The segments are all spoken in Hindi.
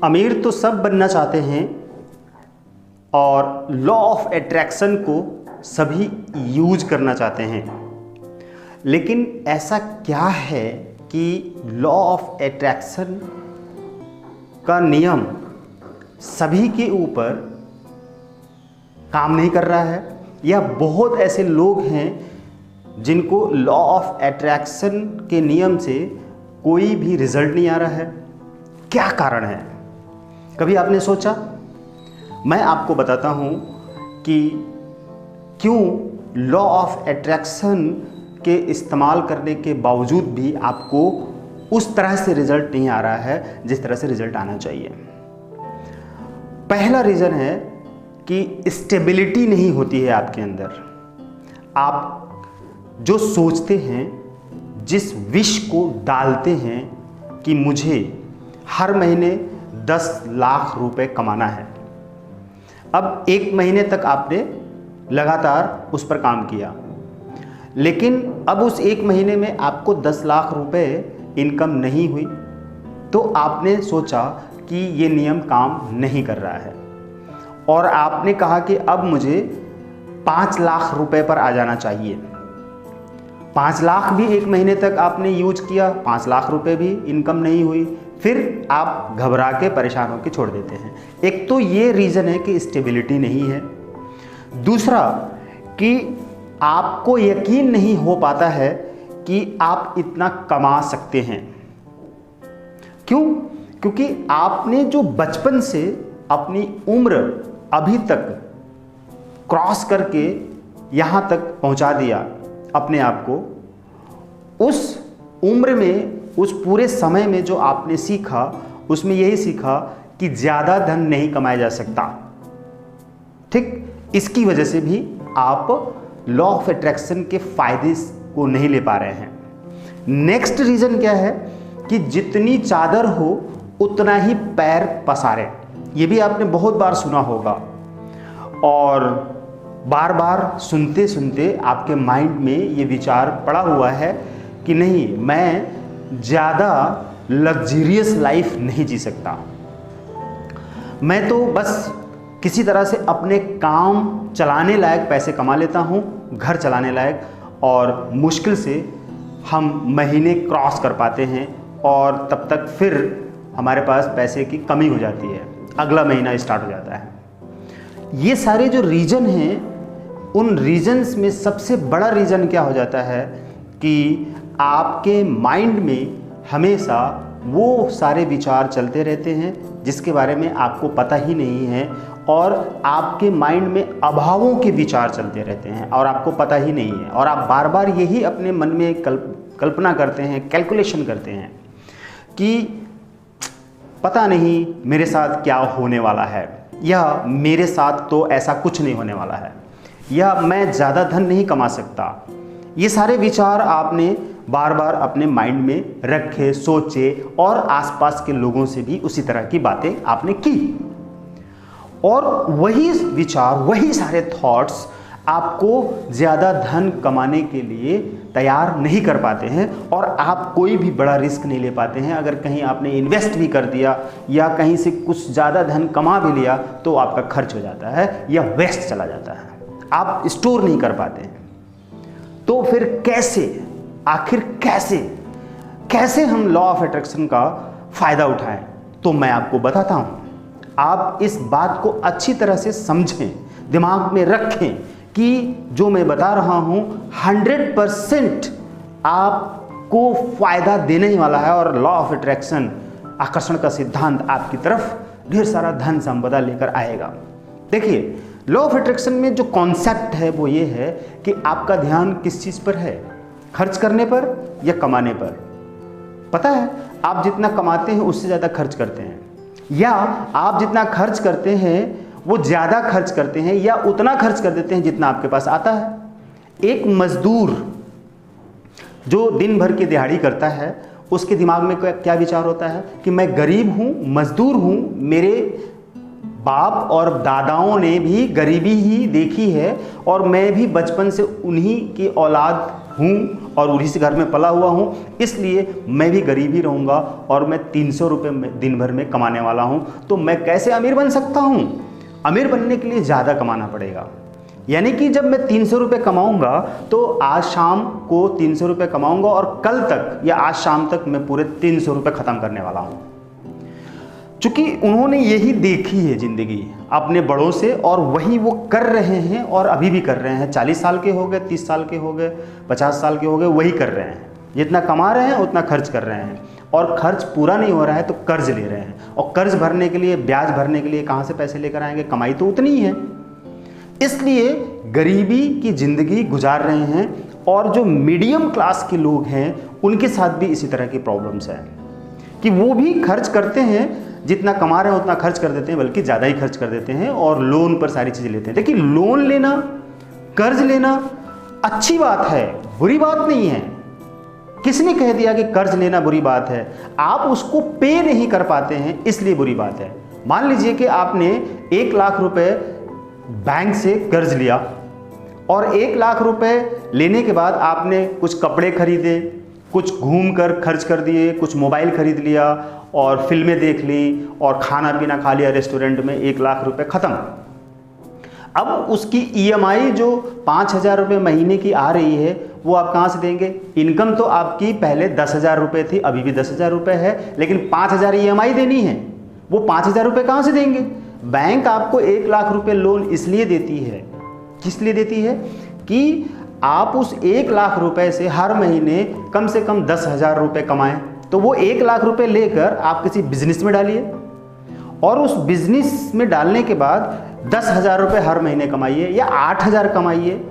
अमीर तो सब बनना चाहते हैं और लॉ ऑफ अट्रैक्शन को सभी यूज करना चाहते हैं, लेकिन ऐसा क्या है कि लॉ ऑफ अट्रैक्शन का नियम सभी के ऊपर काम नहीं कर रहा है, या बहुत ऐसे लोग हैं जिनको लॉ ऑफ अट्रैक्शन के नियम से कोई भी रिजल्ट नहीं आ रहा है? क्या कारण है? कभी आपने सोचा? मैं आपको बताता हूँ कि क्यों लॉ ऑफ अट्रैक्शन के इस्तेमाल करने के बावजूद भी आपको उस तरह से रिजल्ट नहीं आ रहा है जिस तरह से रिजल्ट आना चाहिए। पहला रीज़न है कि स्टेबिलिटी नहीं होती है आपके अंदर। आप जो सोचते हैं, जिस विश को डालते हैं कि मुझे हर महीने 10 लाख रुपए कमाना है, अब 1 महीने तक आपने लगातार उस पर काम किया, लेकिन अब उस 1 महीने में आपको 10 लाख रुपए इनकम नहीं हुई, तो आपने सोचा कि ये नियम काम नहीं कर रहा है और आपने कहा कि अब मुझे 5 लाख रुपए पर आ जाना चाहिए। 5 लाख भी 1 महीने तक आपने यूज किया, 5 लाख रुपए भी इनकम नहीं हुई, फिर आप घबरा के परेशान होकर छोड़ देते हैं। एक तो ये रीज़न है कि स्टेबिलिटी नहीं है। दूसरा कि आपको यकीन नहीं हो पाता है कि आप इतना कमा सकते हैं। क्यों? क्योंकि आपने जो बचपन से अपनी उम्र अभी तक क्रॉस करके यहाँ तक पहुँचा दिया अपने आप को, उस उम्र में, उस पूरे समय में जो आपने सीखा, उसमें यही सीखा कि ज़्यादा धन नहीं कमाया जा सकता। ठीक, इसकी वजह से भी आप लॉ ऑफ अट्रैक्शन के फायदे को नहीं ले पा रहे हैं। नेक्स्ट रीज़न क्या है कि जितनी चादर हो उतना ही पैर पसारे। ये भी आपने बहुत बार सुना होगा और बार बार सुनते सुनते आपके माइंड में ये विचार पड़ा हुआ है कि नहीं, मैं ज़्यादा लग्जरियस लाइफ नहीं जी सकता, मैं तो बस किसी तरह से अपने काम चलाने लायक पैसे कमा लेता हूँ, घर चलाने लायक, और मुश्किल से हम महीने क्रॉस कर पाते हैं और तब तक फिर हमारे पास पैसे की कमी हो जाती है, अगला महीना स्टार्ट हो जाता है। ये सारे जो रीज़न हैं, उन रीजन्स में सबसे बड़ा रीज़न क्या हो जाता है कि आपके माइंड में हमेशा वो सारे विचार चलते रहते हैं जिसके बारे में आपको पता ही नहीं है, और आपके माइंड में अभावों के विचार चलते रहते हैं और आपको पता ही नहीं है, और आप बार बार यही अपने मन में कल्पना करते हैं, कैलकुलेशन करते हैं कि पता नहीं मेरे साथ क्या होने वाला है, या मेरे साथ तो ऐसा कुछ नहीं होने वाला है, या मैं ज़्यादा धन नहीं कमा सकता। ये सारे विचार आपने बार बार अपने माइंड में रखे, सोचे, और आसपास के लोगों से भी उसी तरह की बातें आपने की, और वही विचार, वही सारे थॉट्स आपको ज़्यादा धन कमाने के लिए तैयार नहीं कर पाते हैं, और आप कोई भी बड़ा रिस्क नहीं ले पाते हैं। अगर कहीं आपने इन्वेस्ट भी कर दिया या कहीं से कुछ ज़्यादा धन कमा भी लिया तो आपका खर्च हो जाता है या वेस्ट चला जाता है, आप स्टोर नहीं कर पाते हैं। तो फिर कैसे, आखिर कैसे हम लॉ ऑफ अट्रैक्शन का फ़ायदा उठाएं? तो मैं आपको बताता हूँ। आप इस बात को अच्छी तरह से समझें, दिमाग में रखें कि जो मैं बता रहा हूँ 100% आपको फ़ायदा देने ही वाला है, और लॉ ऑफ अट्रैक्शन, आकर्षण का सिद्धांत आपकी तरफ ढेर सारा धन संपदा लेकर आएगा। देखिए, लॉ ऑफ अट्रैक्शन में जो कॉन्सेप्ट है वो ये है कि आपका ध्यान किस चीज़ पर है, खर्च करने पर या कमाने पर। पता है, आप जितना कमाते हैं उससे ज़्यादा खर्च करते हैं, या आप जितना खर्च करते हैं वो ज़्यादा खर्च करते हैं, या उतना खर्च कर देते हैं जितना आपके पास आता है। एक मजदूर जो दिन भर की दिहाड़ी करता है, उसके दिमाग में क्या विचार होता है कि मैं गरीब हूँ, मजदूर हूँ, मेरे बाप और दादाओं ने भी गरीबी ही देखी है और मैं भी बचपन से उन्हीं की औलाद हूँ और उन्हीं से घर में पला हुआ हूँ, इसलिए मैं भी गरीब ही रहूँगा और मैं 300 रुपये दिन भर में कमाने वाला हूँ, तो मैं कैसे अमीर बन सकता हूँ? अमीर बनने के लिए ज़्यादा कमाना पड़ेगा। यानी कि जब मैं 300 रुपये कमाऊँगा तो आज शाम को 300 रुपये कमाऊँगा और कल तक या आज शाम तक मैं पूरे 300 रुपये ख़त्म करने वाला हूँ। चूँकि उन्होंने यही देखी है ज़िंदगी अपने बड़ों से और वही वो कर रहे हैं और अभी भी कर रहे हैं। 40 साल के हो गए, 30 साल के हो गए, 50 साल के हो गए, वही कर रहे हैं। जितना कमा रहे हैं उतना खर्च कर रहे हैं और खर्च पूरा नहीं हो रहा है तो कर्ज ले रहे हैं और कर्ज भरने के लिए, ब्याज भरने के लिए कहाँ से पैसे लेकर आएंगे? कमाई तो उतनी ही है। इसलिए गरीबी की ज़िंदगी गुजार रहे हैं और जो मीडियम क्लास के लोग हैं उनके साथ भी इसी तरह की प्रॉब्लम्स हैं कि वो भी खर्च करते हैं, जितना कमा रहे हैं उतना खर्च कर देते हैं, बल्कि ज़्यादा ही खर्च कर देते हैं और लोन पर सारी चीज़ें लेते हैं। देखिए, लोन लेना, कर्ज लेना अच्छी बात है, बुरी बात नहीं है। किसने कह दिया कि कर्ज लेना बुरी बात है? आप उसको पे नहीं कर पाते हैं इसलिए बुरी बात है। मान लीजिए कि आपने 1 लाख रुपए बैंक से कर्ज लिया और 1 लाख रुपए लेने के बाद आपने कुछ कपड़े खरीदे, कुछ घूम कर खर्च कर दिए, कुछ मोबाइल खरीद लिया और फिल्में देख ली और खाना पीना खा लिया रेस्टोरेंट में, 1 लाख रुपए ख़त्म। अब उसकी EMI जो 5,000 रुपये महीने की आ रही है वो आप कहाँ से देंगे? इनकम तो आपकी पहले 10,000 रुपये थी, अभी भी 10,000 रुपये है, लेकिन 5,000 EMI देनी है। वो 5,000 रुपये कहाँ से देंगे? बैंक आपको 1 लाख रुपये लोन इसलिए देती है, किस लिए देती है? कि आप उस 1 लाख रुपए से हर महीने कम से कम 10,000 रुपये कमाएं। तो वो 1 लाख रुपए लेकर आप किसी बिजनेस में डालिए और उस बिजनेस में डालने के बाद 10,000 रुपये हर महीने कमाइए या 8,000 कमाइए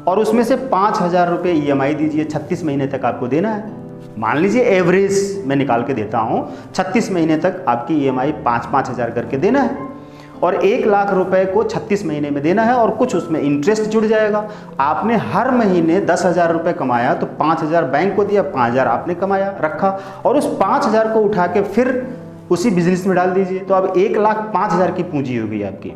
और उसमें से 5,000 रुपये EMI दीजिए। 36 महीने तक आपको देना है। मान लीजिए एवरेज मैं निकाल के देता हूँ, 36 महीने तक आपकी EMI 5-5 हज़ार करके देना है और 1 लाख रुपए को 36 महीने में देना है और कुछ उसमें इंटरेस्ट जुड़ जाएगा। आपने हर महीने 10,000 रुपये कमाया तो 5,000 बैंक को दिया, 5,000 आपने कमाया रखा और उस 5,000 को उठा के फिर उसी बिजनेस में डाल दीजिए। तो अब 1,05,000 की पूंजी हो गई आपकी।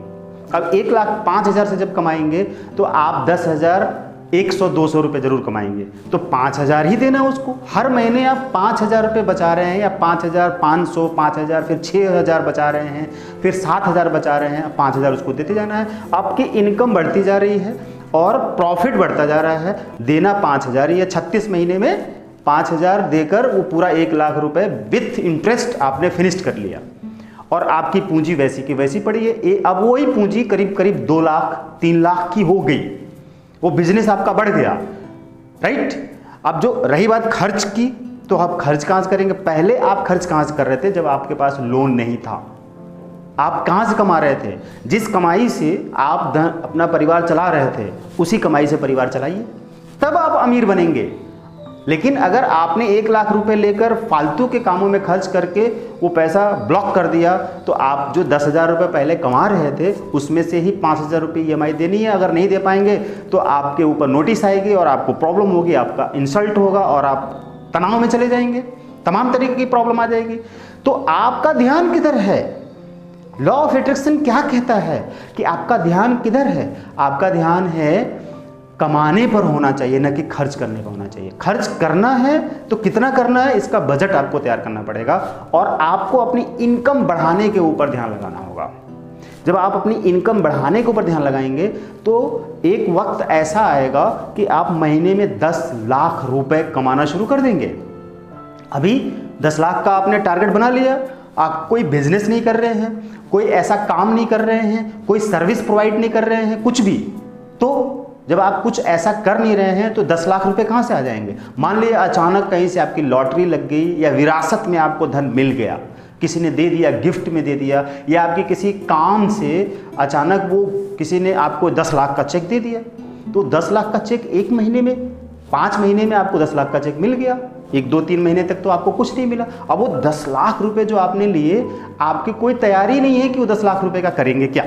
अब 1,05,000 से जब कमाएंगे तो आप 10,100-200 रुपये जरूर कमाएंगे, तो 5,000 ही देना उसको। हर महीने आप 5,000 रुपये बचा रहे हैं या 5,500, 5,000, फिर 6,000 बचा रहे हैं, फिर 7,000 बचा रहे हैं, 5,000 उसको देते जाना है। आपकी इनकम बढ़ती जा रही है और प्रॉफिट बढ़ता जा रहा है। देना 5,000 या 36 महीने में 5,000 देकर वो पूरा 1 लाख रुपये विथ इंटरेस्ट आपने फिनिश्ड कर लिया और आपकी पूंजी वैसी की वैसी पड़ी है। अब वही पूंजी करीब करीब 2 लाख 3 लाख की हो गई। वो बिजनेस आपका बढ़ गया, राइट। अब जो रही बात खर्च की, तो आप खर्च कहाँ से करेंगे? पहले आप खर्च कहाँ से कर रहे थे जब आपके पास लोन नहीं था? आप कहाँ से कमा रहे थे? जिस कमाई से आप अपना परिवार चला रहे थे उसी कमाई से परिवार चलाइए, तब आप अमीर बनेंगे। लेकिन अगर आपने 1 लाख रुपए लेकर फालतू के कामों में खर्च करके वो पैसा ब्लॉक कर दिया तो आप जो 10,000 रुपये पहले कमा रहे थे उसमें से ही 5,000 रुपये EMI देनी है। अगर नहीं दे पाएंगे तो आपके ऊपर नोटिस आएगी और आपको प्रॉब्लम होगी, आपका इंसल्ट होगा और आप तनाव में चले जाएंगे, तमाम तरीके की प्रॉब्लम आ जाएगी। तो आपका ध्यान किधर है? लॉ ऑफ अट्रैक्शन क्या कहता है कि आपका ध्यान किधर है? आपका ध्यान है कमाने पर होना चाहिए, न कि खर्च करने पर होना चाहिए। खर्च करना है तो कितना करना है इसका बजट आपको तैयार करना पड़ेगा और आपको अपनी इनकम बढ़ाने के ऊपर ध्यान लगाना होगा। जब आप अपनी इनकम बढ़ाने के ऊपर ध्यान लगाएंगे तो एक वक्त ऐसा आएगा कि आप महीने में 10 लाख रुपए कमाना शुरू कर देंगे। अभी 10 लाख का आपने टारगेट बना लिया, आप कोई बिजनेस नहीं कर रहे हैं, कोई ऐसा काम नहीं कर रहे हैं, कोई सर्विस प्रोवाइड नहीं कर रहे हैं, कुछ भी। तो जब आप कुछ ऐसा कर नहीं रहे हैं तो 10 लाख रुपए कहाँ से आ जाएंगे? मान लीजिए अचानक कहीं से आपकी लॉटरी लग गई या विरासत में आपको धन मिल गया, किसी ने दे दिया, गिफ्ट में दे दिया, या आपके किसी काम से अचानक वो किसी ने आपको 10 लाख का चेक दे दिया। तो 10 लाख का चेक 1 महीने में, 5 महीने में आपको 10 लाख का चेक मिल गया। 1-2-3 महीने तक तो आपको कुछ नहीं मिला। अब वो 10 लाख रुपए जो आपने लिए, आपकी कोई तैयारी नहीं है कि वो 10 लाख रुपए का करेंगे क्या।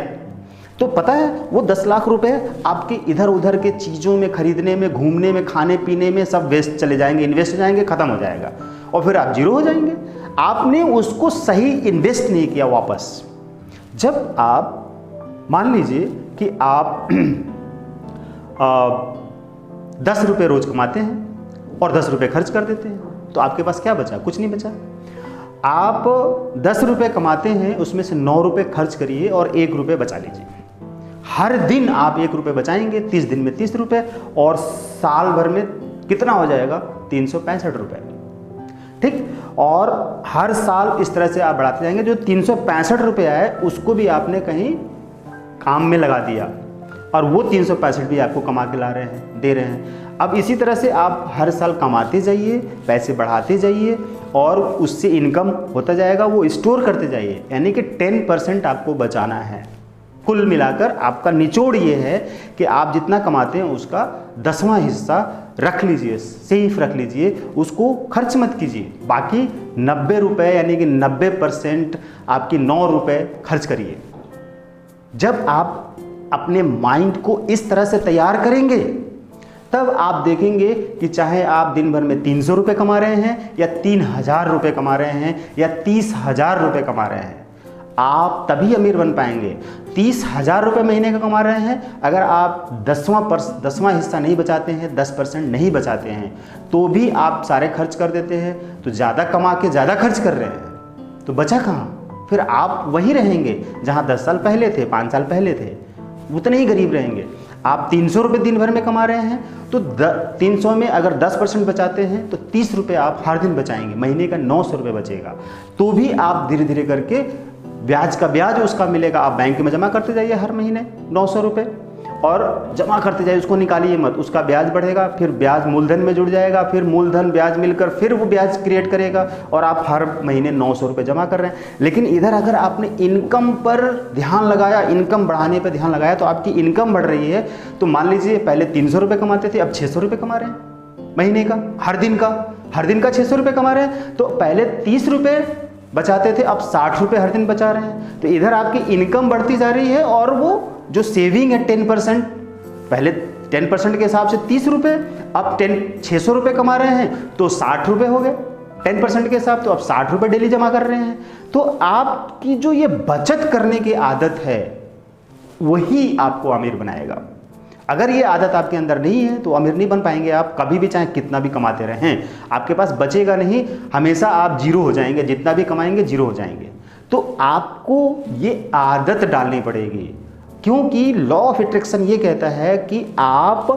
तो पता है वो 10 लाख रुपए आपके इधर उधर के चीज़ों में खरीदने में, घूमने में, खाने पीने में सब वेस्ट चले जाएंगे, इन्वेस्ट हो जाएंगे, ख़त्म हो जाएगा और फिर आप जीरो हो जाएंगे। आपने उसको सही इन्वेस्ट नहीं किया वापस। जब आप मान लीजिए कि आप 10 रुपये रोज कमाते हैं और 10 रुपये खर्च कर देते हैं, तो आपके पास क्या बचा? कुछ नहीं बचा। आप 10 रुपये कमाते हैं, उसमें से 9 रुपये खर्च करिए और 1 रुपये बचा लीजिए। हर दिन आप 1 रुपये बचाएंगे, 30 दिन में 30 रुपये, और साल भर में कितना हो जाएगा? 365 रुपये। ठीक, और हर साल इस तरह से आप बढ़ाते जाएंगे। जो 365 रुपये आए उसको भी आपने कहीं काम में लगा दिया, और वो 365 भी आपको कमा के ला रहे हैं, दे रहे हैं। अब इसी तरह से आप हर साल कमाते जाइए, पैसे बढ़ाते जाइए, और उससे इनकम होता जाएगा, वो स्टोर करते जाइए। यानी कि 10% आपको बचाना है। कुल मिलाकर आपका निचोड़ ये है कि आप जितना कमाते हैं उसका 10वां हिस्सा रख लीजिए, सेफ रख लीजिए, उसको खर्च मत कीजिए। बाकी 90 रुपये यानी कि 90% आपकी 9 रुपये खर्च करिए। जब आप अपने माइंड को इस तरह से तैयार करेंगे, तब आप देखेंगे कि चाहे आप दिन भर में 300 रुपये कमा रहे हैं, या 3000 रुपये कमा रहे हैं, या 30,000 रुपये कमा रहे हैं, आप तभी अमीर बन पाएंगे। 30,000 रुपये महीने का कमा रहे हैं, अगर आप 10वां हिस्सा नहीं बचाते हैं, 10% नहीं बचाते हैं, तो भी आप सारे खर्च कर देते हैं, तो ज़्यादा कमा के ज़्यादा खर्च कर रहे हैं, तो बचा कहाँ? फिर आप वही रहेंगे जहाँ 10 साल पहले थे, 5 साल पहले थे, उतने ही गरीब रहेंगे। आप 300 रुपये दिन भर में कमा रहे हैं, तो 300 में अगर 10% बचाते हैं तो 30 रुपये आप हर दिन बचाएंगे, महीने का 900 रुपये बचेगा। तो भी आप धीरे धीरे करके ब्याज का ब्याज उसका मिलेगा। आप बैंक में जमा करते जाइए हर महीने 900 रुपये, और जमा करते जाइए, उसको निकालिए मत, उसका ब्याज बढ़ेगा, फिर ब्याज मूलधन में जुड़ जाएगा, फिर मूलधन ब्याज मिलकर फिर वो ब्याज क्रिएट करेगा, और आप हर महीने 900 रुपये जमा कर रहे हैं। लेकिन इधर अगर आपने इनकम पर ध्यान लगाया, इनकम बढ़ाने पर ध्यान लगाया, तो आपकी इनकम बढ़ रही है। तो मान लीजिए पहले 300 रुपये कमाते थे, अब 600 रुपये कमा रहे हैं महीने का, हर दिन का 600 रुपये कमा रहे हैं। तो पहले 30 रुपये बचाते थे, अब 60 रुपये हर दिन बचा रहे हैं। तो इधर आपकी इनकम बढ़ती जा रही है, और वो जो सेविंग है 10%, पहले 10% के हिसाब से 30 रुपये, अब 600 रुपये कमा रहे हैं तो 60 रुपये हो गए 10% के हिसाब, तो अब 60 रुपये डेली जमा कर रहे हैं। तो आपकी जो ये बचत करने की आदत है, वही आपको अमीर बनाएगा। अगर ये आदत आपके अंदर नहीं है तो अमीर नहीं बन पाएंगे आप, कभी भी, चाहे कितना भी कमाते रहें, आपके पास बचेगा नहीं, हमेशा आप जीरो हो जाएंगे, जितना भी कमाएंगे जीरो हो जाएंगे। तो आपको ये आदत डालनी पड़ेगी, क्योंकि लॉ ऑफ अट्रैक्शन ये कहता है कि आप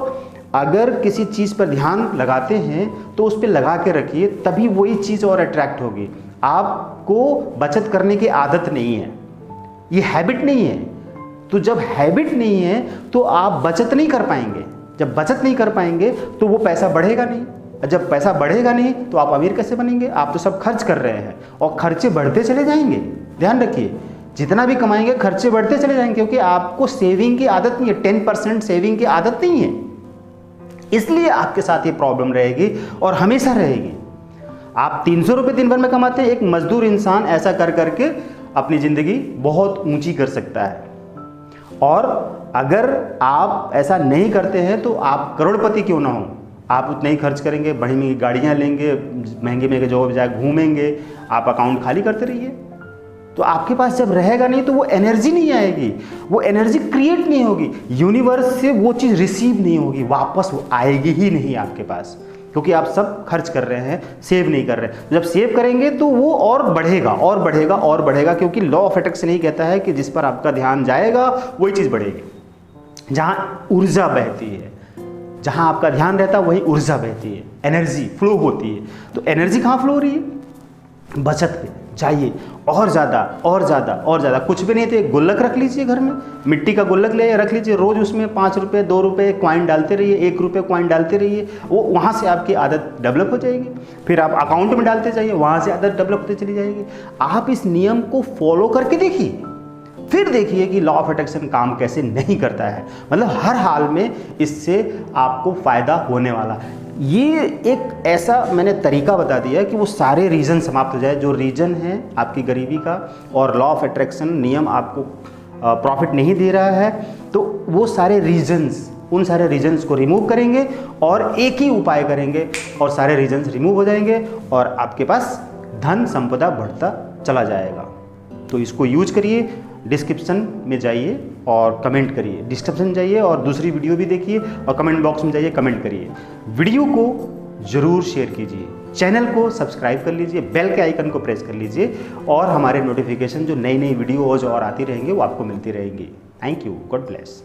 अगर किसी चीज़ पर ध्यान लगाते हैं तो उस पर लगा के रखिए, तभी वही चीज़ और अट्रैक्ट होगी। आपको बचत करने की आदत नहीं है, ये हैबिट नहीं है। तो जब हैबिट नहीं है तो आप बचत नहीं कर पाएंगे। जब बचत नहीं कर पाएंगे तो वो पैसा बढ़ेगा नहीं। जब पैसा बढ़ेगा नहीं तो आप अमीर कैसे बनेंगे? आप तो सब खर्च कर रहे हैं, और खर्चे बढ़ते चले जाएंगे। ध्यान रखिए, जितना भी कमाएंगे खर्चे बढ़ते चले जाएंगे, क्योंकि आपको सेविंग की आदत नहीं है, 10% सेविंग की आदत नहीं है। इसलिए आपके साथ ये प्रॉब्लम रहेगी और हमेशा रहेगी। आप 300 रुपये दिन भर में कमाते हैं, एक मजदूर इंसान ऐसा कर करके अपनी ज़िंदगी बहुत ऊंची कर सकता है। और अगर आप ऐसा नहीं करते हैं तो आप करोड़पति क्यों ना हो, आप उतना ही खर्च करेंगे, बड़ी महंगी गाड़ियाँ लेंगे, महंगे महंगे जगह पर जाकर घूमेंगे, आप अकाउंट खाली करते रहिए। तो आपके पास जब रहेगा नहीं तो वो एनर्जी नहीं आएगी, वो एनर्जी क्रिएट नहीं होगी, यूनिवर्स से वो चीज़ रिसीव नहीं होगी, वापस वो आएगी ही नहीं आपके पास, क्योंकि आप सब खर्च कर रहे हैं, सेव नहीं कर रहे हैं। जब सेव करेंगे तो वो और बढ़ेगा और बढ़ेगा और बढ़ेगा, क्योंकि लॉ ऑफ अट्रैक्शन यही कहता है कि जिस पर आपका ध्यान जाएगा वही चीज़ बढ़ेगी। जहाँ ऊर्जा बहती है, जहाँ आपका ध्यान रहता है वही ऊर्जा बहती है, एनर्जी फ्लो होती है। तो एनर्जी कहाँ फ्लो हो रही है? बचत पे जाइए, और ज़्यादा और ज़्यादा और ज़्यादा। कुछ भी नहीं तो एक गुल्लक रख लीजिए घर में, मिट्टी का गुल्लक ले रख लीजिए, रोज़ उसमें 5 रुपये 2 रुपये कॉइन डालते रहिए, 1 रुपये कॉइन डालते रहिए, वो वहाँ से आपकी आदत डेवलप हो जाएगी। फिर आप अकाउंट में डालते जाइए, वहाँ से आदत डेवलप होती चली जाएगी। आप इस नियम को फॉलो करके देखिए, फिर देखिए कि लॉ ऑफ अट्रैक्शन काम कैसे नहीं करता है। मतलब हर हाल में इससे आपको फ़ायदा होने वाला है। ये एक ऐसा मैंने तरीका बता दिया कि वो सारे रीज़न समाप्त हो जाए, जो रीज़न है आपकी गरीबी का, और लॉ ऑफ अट्रैक्शन नियम आपको प्रॉफिट नहीं दे रहा है, तो वो सारे रीजंस, उन सारे रीजंस को रिमूव करेंगे और एक ही उपाय करेंगे और सारे रीजंस रिमूव हो जाएंगे और आपके पास धन संपदा बढ़ता चला जाएगा। तो इसको यूज करिए, डिस्क्रिप्शन में जाइए और कमेंट करिए। डिस्क्रिप्शन जाइए और दूसरी वीडियो भी देखिए और कमेंट बॉक्स में जाइए, कमेंट करिए। वीडियो को ज़रूर शेयर कीजिए, चैनल को सब्सक्राइब कर लीजिए, बेल के आइकन को प्रेस कर लीजिए और हमारे नोटिफिकेशन जो नई नई वीडियोज़ और आती रहेंगी वो आपको मिलती रहेंगी। Thank you, God bless.